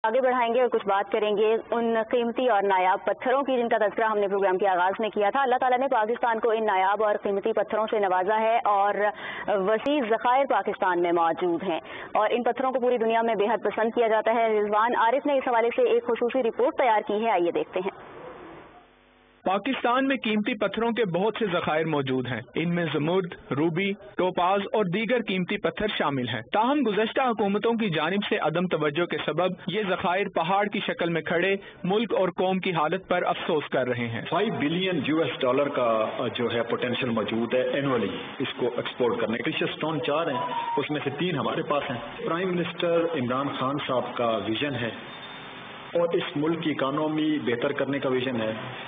आगे बढ़ाएंगे और कुछ बात करेंगे उन कीमती और नायाब पत्थरों की जिनका तज़किरा हमने प्रोग्राम के आगाज़ में किया था। अल्लाह ताला ने पाकिस्तान को इन नायाब और कीमती पत्थरों से नवाजा है और वसी ज़खायर पाकिस्तान में मौजूद हैं और इन पत्थरों को पूरी दुनिया में बेहद पसंद किया जाता है। रिजवान आरिफ ने इस हवाले से एक खुसूसी रिपोर्ट तैयार की है, आइए देखते हैं। पाकिस्तान में कीमती पत्थरों के बहुत से ज़खायर मौजूद हैं। इनमें ज़मुर्द, रूबी, टोपाज और दीगर कीमती पत्थर शामिल हैं। ताहम गुज़श्ता हुकूमतों की जानिब से अदम तवज्जो के सबब ये ज़खायर पहाड़ की शक्ल में खड़े मुल्क और कौम की हालत पर अफसोस कर रहे हैं। $5 बिलियन का जो है पोटेंशियल मौजूद है एनुअली इसको एक्सपोर्ट करने। प्रीशियस स्टोन 4 हैं, उसमें से 3 हमारे पास हैं। प्राइम मिनिस्टर इमरान खान साहब का विजन है और इस मुल्क की इकानमी बेहतर करने का विजन है,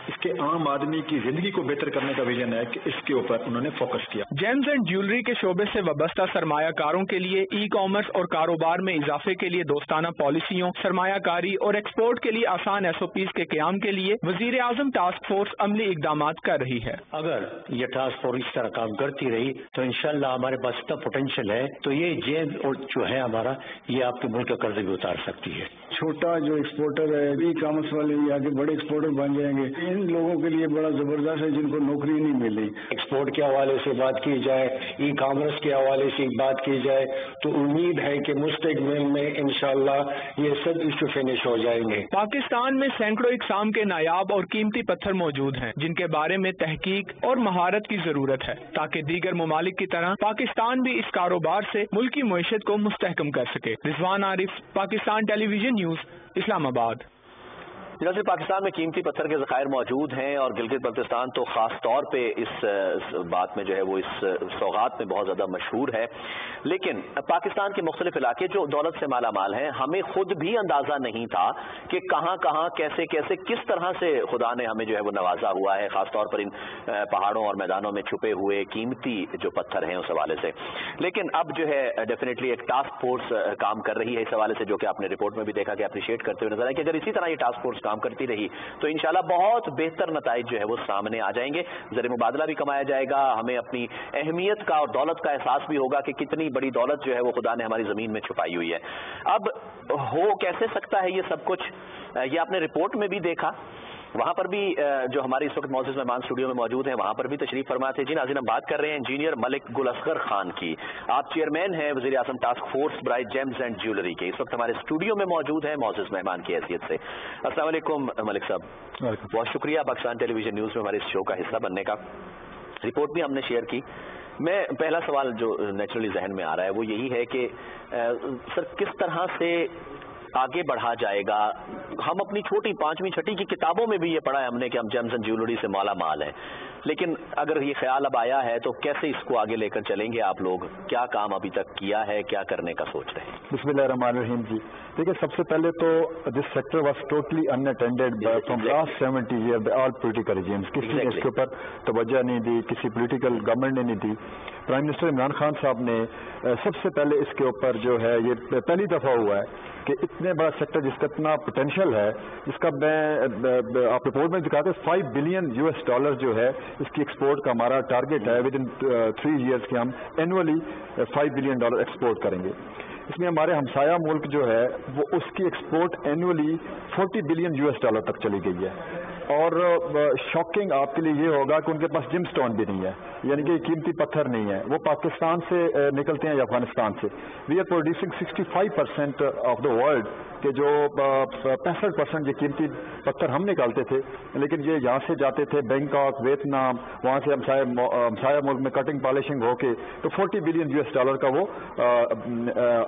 इसके आम आदमी की जिंदगी को बेहतर करने का विजन है कि इसके ऊपर उन्होंने फोकस किया। जेम्स एंड ज्वेलरी के शोबे से वाबस्ता सरमायाकारों के लिए ई कॉमर्स और कारोबार में इजाफे के लिए दोस्ताना पॉलिसियों, सरमायाकारी और एक्सपोर्ट के लिए आसान SOPs के क़याम के लिए वजीर आजम टास्क फोर्स अमली इकदाम कर रही है। अगर ये टास्क फोर्स इस तरह काम करती रही तो इंशाल्लाह हमारे पास इतना पोटेंशियल है तो ये जेम्स और जो है हमारा ये आपके मुल्क का कर्ज भी उतार सकती है। छोटा जो एक्सपोर्टर है, ई कॉमर्स वाले भी आगे बड़े एक्सपोर्टर बन जाएंगे। इन लोगों के लिए बड़ा जबरदस्त है जिनको नौकरी नहीं मिली। एक्सपोर्ट के हवाले से बात की जाए, ई कॉमर्स के हवाले से बात की जाए तो उम्मीद है कि मुस्तकबिल में इंशाल्लाह ये सब इश्यू फिनिश हो जाएंगे। पाकिस्तान में सैकड़ों इकसाम के नायाब और कीमती पत्थर मौजूद हैं जिनके बारे में तहकीक और महारत की जरूरत है ताकि दीगर ममालिक की तरह पाकिस्तान भी इस कारोबार से मुल्की मईशत को मुस्तहकम कर सके। Rizwan Arif, Pakistan television news, Islamabad. न सिर्फ पाकिस्तान में कीमती पत्थर के ज़खायर मौजूद हैं और गिलगित बल्तिस्तान तो ख़ास तौर पे इस बात में जो है वो इस सौगात में बहुत ज़्यादा मशहूर है, लेकिन पाकिस्तान के मुख्तलिफ इलाके जो दौलत से माला माल हैं, हमें खुद भी अंदाज़ा नहीं था कि कहाँ कहाँ कैसे कैसे किस तरह से खुदा ने हमें जो है वो नवाजा हुआ है, ख़ास तौर पर इन पहाड़ों और मैदानों में छुपे हुए कीमती जो पत्थर हैं उस हवाले से। लेकिन अब जो है डेफिनेटली एक टास्क फोर्स काम कर रही है इस हवाले से, जो कि आपने रिपोर्ट में भी देखा कि अप्रिशिएट करते हुए नजर आए कि अगर इसी तरह ये टास्क फोर्स काम करती रही तो इंशाल्लाह बहुत बेहतर नताइज जो है वो सामने आ जाएंगे। ज़र मुबादला भी कमाया जाएगा, हमें अपनी अहमियत का और दौलत का एहसास भी होगा कि कितनी बड़ी दौलत जो है वो खुदा ने हमारी ज़मीन में छुपाई हुई है। अब हो कैसे सकता है ये सब कुछ, ये आपने रिपोर्ट में भी देखा। वहां पर भी जो हमारे इस वक्त मौजूद मेहमान स्टूडियो में मौजूद हैं वहां पर भी तशरीफ फरमा थे। जी नाज़रीन, हम बात कर रहे हैं इंजीनियर मलिक गुल असगर खान की। आप चेयरमैन हैं वज़ीर आज़म टास्क फोर्स बराए जेम्स एंड ज्वेलरी के। इस वक्त हमारे स्टूडियो में मौजूद हैं मौजूद मेहमान की हैसियत से। अस्सलाम वालेकुम मलिक साहब, बहुत शुक्रिया पाकिस्तान टेलीविजन न्यूज़ में हमारे इस शो का हिस्सा बनने का। रिपोर्ट भी हमने शेयर की। मैं पहला सवाल जो नेचुरली जहन में आ रहा है वो यही है कि सर किस तरह से आगे बढ़ा जाएगा। हम अपनी छोटी 5वीं 6वीं की किताबों में भी ये पढ़ा है हमने कि हम जेम्स एंड ज्वेलरी से माला माल हैं, लेकिन अगर ये ख्याल अब आया है तो कैसे इसको आगे लेकर चलेंगे आप लोग? क्या काम अभी तक किया है, क्या करने का सोच रहे हैं? बिस्मिल्लाहिर्रहमानिर्रहीम जी, देखिए सबसे पहले तो this sector was totally unattended from last 70 year by all political regimes. किसी ने इसके ऊपर तवज्जो नहीं दी, किसी पॉलिटिकल गवर्नमेंट ने नहीं दी। प्राइम मिनिस्टर इमरान खान साहब ने सबसे पहले इसके ऊपर जो है ये पहली दफ़ा हुआ है कि इतने बड़ा सेक्टर जिसका इतना पोटेंशियल है, जिसका मैं आप रिपोर्ट में दिखाते हैं $5 बिलियन जो है इसकी एक्सपोर्ट का हमारा टारगेट है। विद इन 3 ईयर्स के हम एनुअली $5 बिलियन एक्सपोर्ट करेंगे। इसमें हमारे हमसाया मुल्क जो है वो उसकी एक्सपोर्ट एनुअली $40 बिलियन तक चली गई है। और शॉकिंग आपके लिए ये होगा कि उनके पास जिमस्टोन भी नहीं है, यानी कि कीमती पत्थर नहीं है। वो पाकिस्तान से निकलते हैं या अफगानिस्तान से। We are producing 65% of the world के जो 65% ये कीमती पत्थर हम निकालते थे, लेकिन ये यहाँ से जाते थे बैंकॉक, वियतनाम, वहाँ से हमसाया मुल्क में कटिंग पॉलिशिंग होके तो $40 बिलियन का वो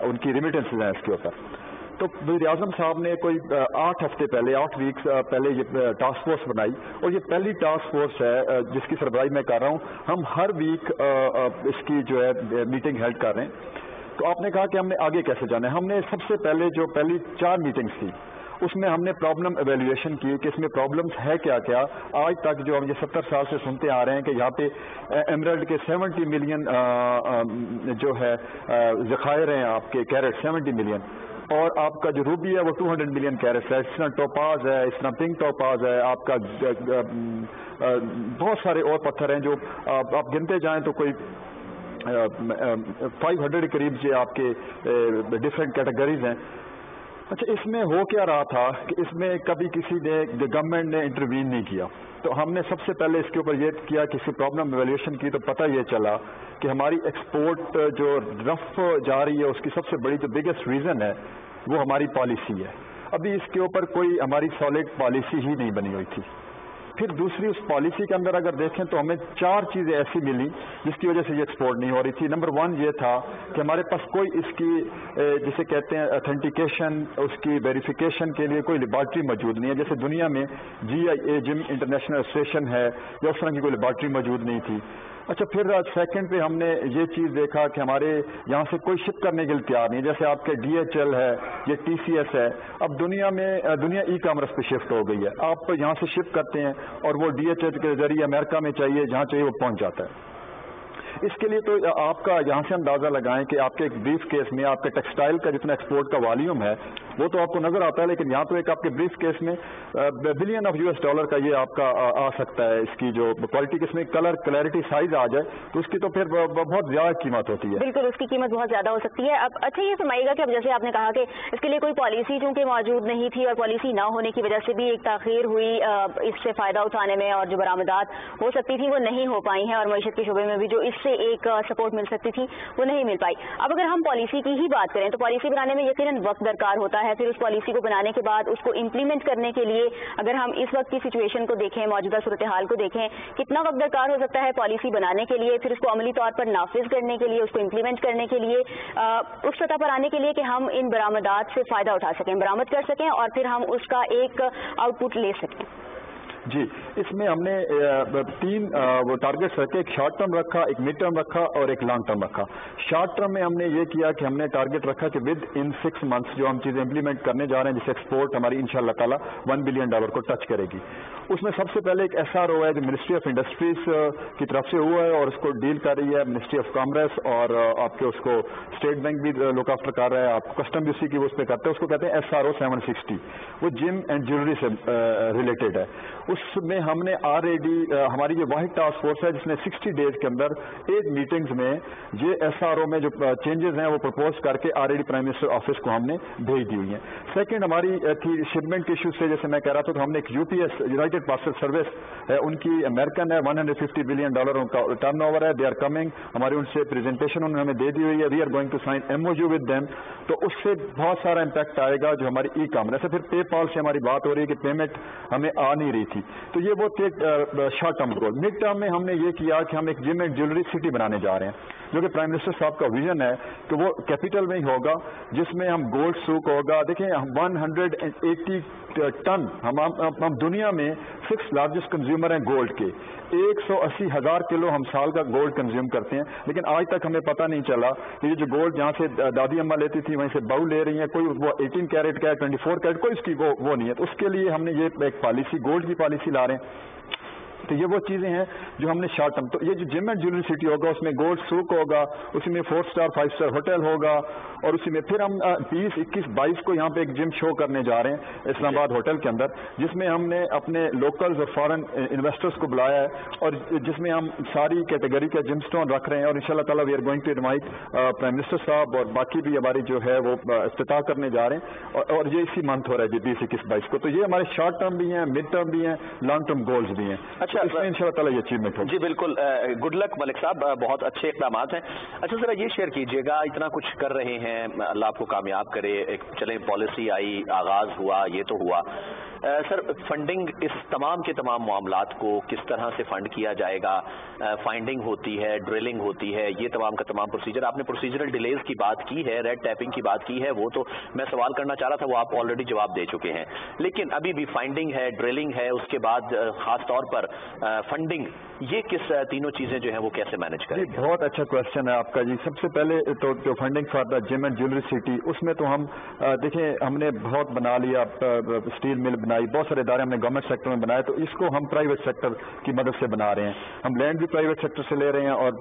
उनकी रिमिटेंस हैं इसके ऊपर। तो वज़ीर आज़म साहब ने कोई 8 हफ्ते पहले 8 वीक्स पहले ये टास्क फोर्स बनाई और ये पहली टास्क फोर्स है जिसकी सरबराही मैं कर रहा हूँ। हम हर वीक इसकी जो है मीटिंग हेल्ड कर रहे हैं। तो आपने कहा कि हमने आगे कैसे जाना है। हमने सबसे पहले जो पहली 4 मीटिंग्स थी उसमें हमने प्रॉब्लम एवेल्यूएशन की कि इसमें प्रॉब्लम्स है क्या क्या। आज तक जो हम ये 70 साल से सुनते आ रहे हैं कि यहाँ पे एमरल्ड के 70 मिलियन जो है ज़खायर हैं आपके कैरेट 70 मिलियन, और आपका जो रूबी है वो 200 मिलियन कैरेट्स है। इस तरह टोपाज है, इस तरह पिंक टोपाज है, आपका बहुत सारे और पत्थर हैं जो आप गिनते जाएं तो कोई 500 के करीब जो आपके डिफरेंट कैटेगरीज हैं। اچھا، اس میں ہو کیا رہا تھا کہ اس میں کبھی کسی نے گورنمنٹ نے انٹروین نہیں کیا، تو ہم نے سب سے پہلے اس کے اوپر یہ کیا کہ اس پرابلم ایویلیویشن کی، تو پتہ یہ چلا کہ ہماری ایکسپورٹ جو رف جا رہی ہے اس کی سب سے بڑی جو بگیسٹ ریزن ہے وہ ہماری پالیسی ہے۔ ابھی اس کے اوپر کوئی ہماری سالڈ پالیسی ہی نہیں بنی ہوئی تھی۔ پھر دوسری اس پالیسی کے اندر اگر دیکھیں تو ہمیں 4 چیزیں ایسی ملی جس کی وجہ سے یہ ایکسپورٹ نہیں ہو رہی تھی۔ نمبر 1 یہ تھا کہ ہمارے پاس کوئی اس کی جسے کہتے ہیں اتھینٹیکیشن، اس کی ویریفیکیشن کے لیے کوئی لیبارٹری موجود نہیں ہے، جیسے دنیا میں GIA جم انٹرنیشنل ایسوسیشن ہے یا اس طرح کی کوئی لیبارٹری موجود نہیں تھی۔ اچھا، پھر سیکنڈ پہ ہم نے یہ چیز دیکھا کہ ہمارے یہاں سے کوئی شپ کرنے کے لیے تیار نہیں، جیسے آپ کے DHL ہے، یہ TCS ہے، اب دنیا ای کامرس پہ شفٹ ہو گئی ہے، آپ یہاں سے شپ کرتے ہیں اور وہ DHL کے ذریعے امریکہ میں چاہیے جہاں چاہیے وہ پہنچ جاتا ہے۔ اس کے لیے تو آپ کا یہاں سے اندازہ لگائیں کہ آپ کے ایک بریف کیس میں آپ کے ٹیکسٹائل کا جتنا ایکسپورٹ کا والیوم ہے وہ تو آپ کو نظر آتا ہے، لیکن یہاں تو ایک آپ کے بریف کیس میں بلین آف $US کا یہ آپ کا آ سکتا ہے، اس کی جو کوالٹی کس میں کلر کلیئرٹی سائز آ جائے تو اس کی تو پھر بہت زیادہ قیمت ہوتی ہے۔ بالکل، اس کی قیمت بہت زیادہ ہو سکتی ہے۔ اب اچھا یہ فرمائیے گا کہ اب جیسے آپ نے کہا کہ اس کے لیے کوئی پالیسی چونکہ موجود نہیں تھی اور پالیسی نہ ہونے کی وجہ سے بھی ایک تاخیر ہوئی اس سے فائدہ اٹھانے میں، اور جو برآمدات ہو سکتی تھی وہ نہیں ہو پائی ہیں، اور معیشت کے شعبے میں بھی جو اس سے ایک سپورٹ مل سکتی تھی وہ نہیں مل پائی۔ اب اگر ہم پالیسی کی ہی بات کریں تو پالیسی بنانے میں یقیناً وقت درکار ہوتا ہے، پھر اس پالیسی کو بنانے کے بعد اس کو امپلیمنٹ کرنے کے لیے اگر ہم اس وقت کی سچویشن کو دیکھیں، موجودہ صورتحال کو دیکھیں، کتنا وقت درکار ہو سکتا ہے پالیسی بنانے کے لیے، پھر اس کو عملی طور پر نافذ کرنے کے لیے، اس کو امپلیمنٹ کرنے کے لیے، اس سطح پر آنے کے لیے کہ ہم ان برآمدات سے فائدہ اٹھا سکیں، برآمد کر سکیں اور پھر ہم اس کا ایک آؤٹ پٹ لے سکیں؟ جی، اس میں ہم نے 3 وہ ٹارگیٹس رکھے، ایک شارٹ ٹرم رکھا، ایک مڈ ٹرم رکھا اور ایک لانگ ٹرم رکھا۔ شارٹ ٹرم میں ہم نے یہ کیا کہ ہم نے ٹارگیٹ رکھا کہ ود ان 6 months جو ہم چیزیں امپلیمنٹ کرنے جا رہے ہیں، جس ایکسپورٹ ہماری انشاءاللہ تعالی $1 بلین کو ٹچ کرے گی۔ اس میں سب سے پہلے ایک SRO ہے جو منسٹری آف انڈسٹریز کی طرف سے ہوا ہے اور اس کو ڈیل کر رہی ہے منسٹری آف کامرس، اور آپ کے اس کو اسٹیٹ بینک بھی لک آفٹر کر رہا ہے، آپ کسٹم بھی اسی کی اس پہ کرتے ہیں، اس کو کہتے ہیں SRO 760، وہ جم اینڈ جیولری سے ریلیٹڈ ہے۔ اس میں ہم نے آلریڈی ہماری یہ واحد ٹاسک فورس ہے جس نے 60 days کے اندر 8 میٹنگز میں یہ SRO میں جو چینجز ہیں وہ پرپوز کر کے آلریڈی پرائم منسٹر آفس کو ہم نے بھیج دی ہوئی ہیں۔ سیکنڈ ہماری تھی شپمنٹ ایشو سے، جیسے میں کہہ رہا تھا، تو ہم نے ایک UPS یونائٹڈ پارسل سروس ہے، ان کی امریکن ہے، $150 بلین کا ٹرن اوور ہے، دے آر کمنگ، ہماری ان سے پریزنٹیشن انہوں نے ہمیں دے دی ہوئی ہے، we are going to sign MOU with them, تو اس سے بہت سارا امپیکٹ آئے گا جو ہماری ای کامرس ہے۔ پھر پے پال سے ہماری بات ہو رہی ہے کہ پیمنٹ ہمیں آ نہیں رہی تھی، تو یہ وہ short term goal. Mid term میں ہم نے یہ کیا کہ ہم ایک جم اینڈ جیولری سٹی بنانے جا رہے ہیں، جو کہ پرائم منسٹر صاحب کا ویژن ہے کہ وہ کیپٹل میں ہی ہوگا، جس میں ہم گولڈ سوک ہوگا۔ دیکھیں 180 ٹن ہم دنیا میں 6 لارجسٹ کنزیومر ہیں گولڈ کے، 180,000 کلو ہم سال کا گولڈ کنزیوم کرتے ہیں، لیکن آج تک ہمیں پتہ نہیں چلا کہ یہ جو گولڈ جہاں سے دادی اماں لیتی تھی وہیں سے بہو لے رہی ہیں، کوئی وہ 18 کیرٹ کا ہے، 24 کیرٹ، کوئی اس کی وہ نہیں ہے۔ تو اس کے لیے ہم نے یہ ایک پالیسی، گولڈ کی پالیسی لا رہے ہیں۔ تو یہ وہ چیزیں ہیں جو ہم نے شارٹ ٹرم، تو یہ جو جم اینڈ جیولری سٹی ہوگا اس میں گولڈ سوک ہوگا، اسی میں 4 star 5 star ہوٹل ہوگا، اور اسی میں پھر ہم 20, 21, 22 کو یہاں پہ ایک جم شو کرنے جا رہے ہیں اسلام آباد ہوٹل کے اندر، جس میں ہم نے اپنے لوکلز اور فارن انویسٹرز کو بلایا ہے، اور جس میں ہم ساری کیٹیگری کا جم سٹون رکھ رہے ہیں، اور انشاءاللہ تعالیٰ we are going to invite prime minister صاحب اور باقی بھی ہماری جو ہے وہ افتتاح کرنے جا رہے ہیں، اور یہ اسی منتھ ہو رہا ہے جی 20, 21, 22 کو۔ تو یہ ہمارے شارٹ ٹرم بھی ہیں، مڈ ٹرم بھی ہیں، لانگ ٹرم گولز بھی ہیں۔ اچھا، اس میں انشاءاللہ تعالیٰ اچیومنٹ ہو۔ جی بالکل، گڈ لک ملک صاحب، بہت اچھے اقدامات ہیں۔ اچھا ذرا یہ شیئر کیجیے گا، اتنا کچھ کر رہے ہیں، اللہ آپ کو کامیاب کرے، ایک چلیں پالیسی آئی، آغاز ہوا، یہ تو ہوا، سر فنڈنگ اس تمام کے تمام معاملات کو کس طرح سے فنڈ کیا جائے گا؟ فائنڈنگ ہوتی ہے، ڈرلنگ ہوتی ہے، یہ تمام کا تمام پروسیجر، آپ نے پروسیجرل ڈیلیز کی بات کی ہے، ریڈ ٹیپنگ کی بات کی ہے، وہ تو میں سوال کرنا چاہ رہا تھا، وہ آپ آلریڈی جواب دے چکے ہیں، لیکن ابھی بھی فائنڈنگ ہے، ڈرلنگ ہے، اس کے بعد خاص طور پر فنڈنگ، یہ کس تینوں چیزیں جو ہیں وہ کیسے مینج کریں گے؟ بہت اچھا کوشچن ہے آپ کا جی۔ سب سے پہلے تو جو funding for the gem and jewellery city, اس میں تو ہم دیکھیں ہم نے بہت بنا لیا، اسٹیل مل بنائی، بہت سارے ادارے ہم نے گورنمنٹ سیکٹر میں بنائے، تو اس کو ہم پرائیویٹ سیکٹر کی مدد سے بنا رہے ہیں، ہم لینڈ بھی پرائیویٹ سیکٹر سے لے رہے ہیں، اور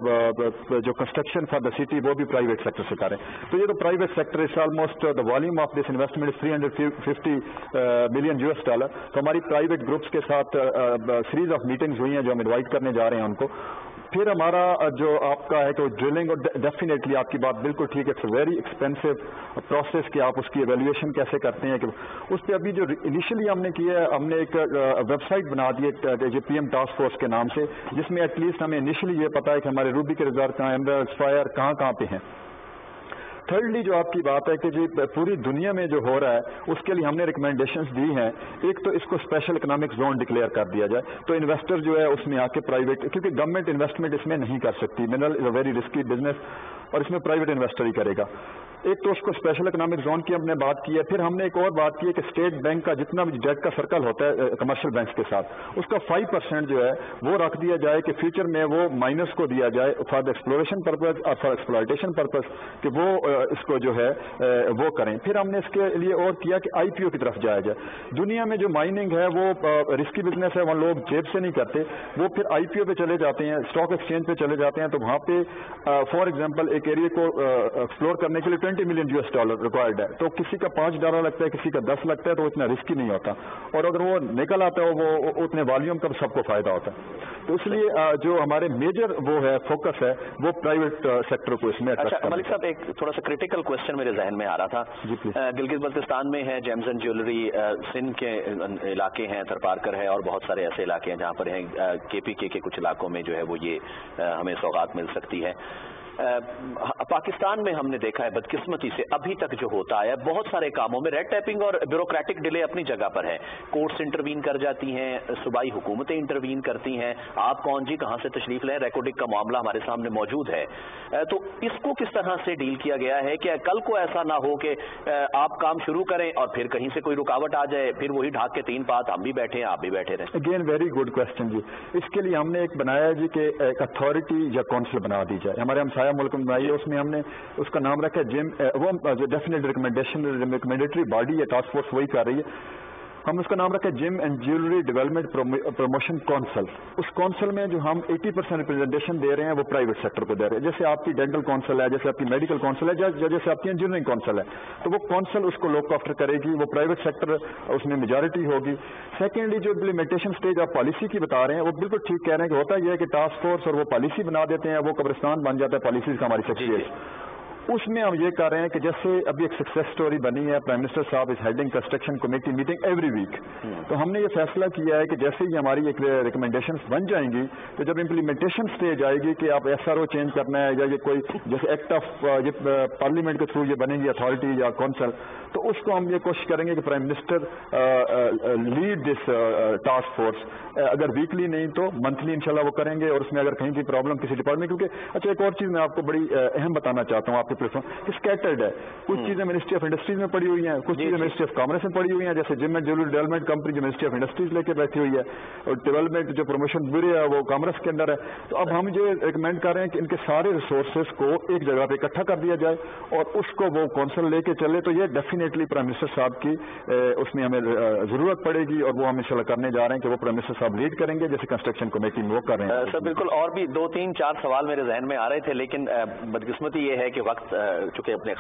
جو کنسٹرکشن فار دا سٹی وہ بھی پرائیویٹ سیکٹر سے کر رہے ہیں۔ تو یہ تو private sector is almost the volume of this investment is $350 billion. تو ہماری پرائیویٹ گروپس کے ساتھ سیریز آف میٹنگز ہوئی ہیں جو ہم انوائٹ کرنے جا رہے ہیں ان کو۔ फिर हमारा जो आपका है कि ड्रिलिंग, और डेफिनेटली आपकी बात बिल्कुल ठीक है, इट्स वेरी एक्सपेंसिव प्रोसेस कि आप उसकी एवेल्यूएशन कैसे करते हैं। कि उस पर अभी जो इनिशियली हमने किया है, हमने एक वेबसाइट बना दी है जो PM टास्क फोर्स के नाम से, जिसमें एटलीस्ट हमें इनिशियली ये पता है कि हमारे रूबी के रिजर्व कहाँ, एमराल्ड, फायर कहाँ पे हैं। थर्डली जो आपकी बात है कि जी पूरी दुनिया में जो हो रहा है उसके लिए हमने रिकमेंडेशंस दी हैं। एक तो इसको स्पेशल इकोनॉमिक जोन डिक्लेयर कर दिया जाए, तो इन्वेस्टर जो है उसमें आके प्राइवेट, क्योंकि गवर्नमेंट इन्वेस्टमेंट इसमें नहीं कर सकती, mineral is a very risky business और इसमें प्राइवेट इन्वेस्टर ही करेगा। एक तो उसको स्पेशल इकोनॉमिक जोन की हमने बात की है। फिर हमने एक और बात की है कि स्टेट बैंक का जितना भी डेट का सर्कल होता है कमर्शियल बैंक्स के साथ, उसका 5% जो है वो रख दिया जाए कि फ्यूचर में वो माइनस को दिया जाए फॉर द एक्सप्लोरेशन पर्पज और फॉर एक्सप्लॉयटेशन पर्पज, कि वो इसको जो है वो करें। फिर हमने इसके लिए और किया कि IPO की तरफ जाया जाए। दुनिया में जो माइनिंग है वो रिस्की बिजनेस है, वहाँ लोग जेब से नहीं करते, वो फिर IPO पे चले जाते हैं, स्टॉक एक्सचेंज पे चले जाते हैं। तो वहाँ पे फॉर एग्जाम्पल एक एरिया को एक्सप्लोर करने के लिए $20 मिलियन रिक्वायर्ड है, तो किसी का $5 लगता है, किसी का 10 लगता है, तो इतना रिस्की नहीं होता, और अगर वो निकल आता है वो उतने वॉल्यूम का सबको फायदा होता है। तो इसलिए जो हमारे मेजर वो है फोकस है वो प्राइवेट सेक्टर को इसमें। अच्छा मलिक साहब, एक थोड़ा सा क्रिटिकल क्वेश्चन मेरे जहन में आ रहा था। गिलगित बल्तिस्तान में है जेम्स एंड ज्वेलरी, सिंध के इलाके हैं, थरपारकर है, और बहुत सारे ऐसे इलाके हैं जहाँ पर हैं KPK के कुछ इलाकों में जो है वो ये हमें सौगात मिल सकती है। पाकिस्तान में हमने देखा है बदकिस्मती से अभी तक जो होता है, बहुत सारे कामों में रेड टैपिंग और ब्यूरोक्रेटिक डिले अपनी जगह पर है। कोर्ट्स इंटरवीन कर जाती हैं, सूबाई हुकूमतें इंटरवीन करती हैं, आप कौन जी कहां से तशरीफ लें, रेकॉर्डिंग का मामला हमारे सामने मौजूद है। तो इसको किस तरह से डील किया गया है कि कल को ऐसा ना हो कि आप काम शुरू करें और फिर कहीं से कोई रुकावट आ जाए, फिर वही ढाक के 3 पात हम भी बैठे हैं आप भी बैठे रहें। अगेन वेरी गुड क्वेश्चन जी। इसके लिए हमने एक बनाया जी कि एक अथॉरिटी या काउंसिल बना दी जाए। हमारे हमसाया मुल्क में बनाई है, उसमें हमने उसका नाम रखा है जिम, वो जो डेफिनेट रिकमेंडेटरी बॉडी है, टास्क फोर्स वही कर रही है, हम उसका नाम रखा है gym and jewellery development promotion council. उस काउंसिल में जो हम 80% रिप्रेजेंटेशन दे रहे हैं वो प्राइवेट सेक्टर को दे रहे हैं। जैसे आपकी डेंटल काउंसिल है, जैसे आपकी मेडिकल काउंसिल है, जैसे आपकी इंजीनियरिंग काउंसिल है, तो वो काउंसिल उसको लुक आफ्टर करेगी, वो प्राइवेट सेक्टर उसमें मेजॉरिटी होगी। सेकेंडली जो इम्प्लीमेंटेशन स्टेज आप पॉलिसी की बता रहे हैं वो बिल्कुल ठीक कह रहे हैं कि होता यह है कि टास्क फोर्स और वो पॉलिसी बना देते हैं, वो कब्रिस्तान बन जाता है पॉलिसीज का हमारी सक्सेस। उसमें हम ये कर रहे हैं कि जैसे अभी एक सक्सेस स्टोरी बनी है, प्राइम मिनिस्टर साहब is heading construction committee meeting every week, तो हमने ये फैसला किया है कि जैसे ही हमारी एक रिकमेंडेशंस बन जाएंगी, तो जब इम्प्लीमेंटेशन स्टेज आएगी कि आप SRO चेंज करना है या ये कोई जैसे एक्ट ऑफ पार्लियामेंट के थ्रू ये बनेगी अथॉरिटी या काउंसिल, तो उसको हम ये कोशिश करेंगे कि prime minister lead this task force, अगर वीकली नहीं तो मंथली इंशाल्लाह वो करेंगे। और उसमें अगर कहीं की प्रॉब्लम किसी डिपार्टमेंट, क्योंकि अच्छा एक और चीज मैं आपको बड़ी अहम बताना चाहता हूँ आपके कि स्कैटर्ड है, कुछ चीजें मिनिस्ट्री ऑफ इंडस्ट्रीज में पड़ी हुई हैं, कुछ चीजें मिनिस्ट्री ऑफ कॉमर्स में पड़ी हुई हैं, जैसे gym and jewellery development company जो मिनिस्ट्री ऑफ इंडस्ट्रीज लेके बैठी हुई है, और डेवलपमेंट जो प्रमोशन ब्यूरो है वो कॉमर्स के अंदर है। तो अब हम ये रिकमेंड कर रहे हैं कि इनके सारे रिसोर्सेज को एक जगह पे इकट्ठा कर दिया जाए और उसको वो काउंसिल लेके चले, तो ये डेफिनेटली प्राइम मिनिस्टर साहब की उसमें हमें जरूरत पड़ेगी, और वो हम इंशाल्लाह करने जा रहे हैं कि वो प्राइम मिनिस्टर साहब लीड करेंगे जैसे कंस्ट्रक्शन कमेटी में वो कर रहे हैं। सर बिल्कुल, और भी 2, 3, 4 सवाल मेरे जहन में आ रहे थे, लेकिन बदकिस्मती ये है कि वक्त चूंकि अपने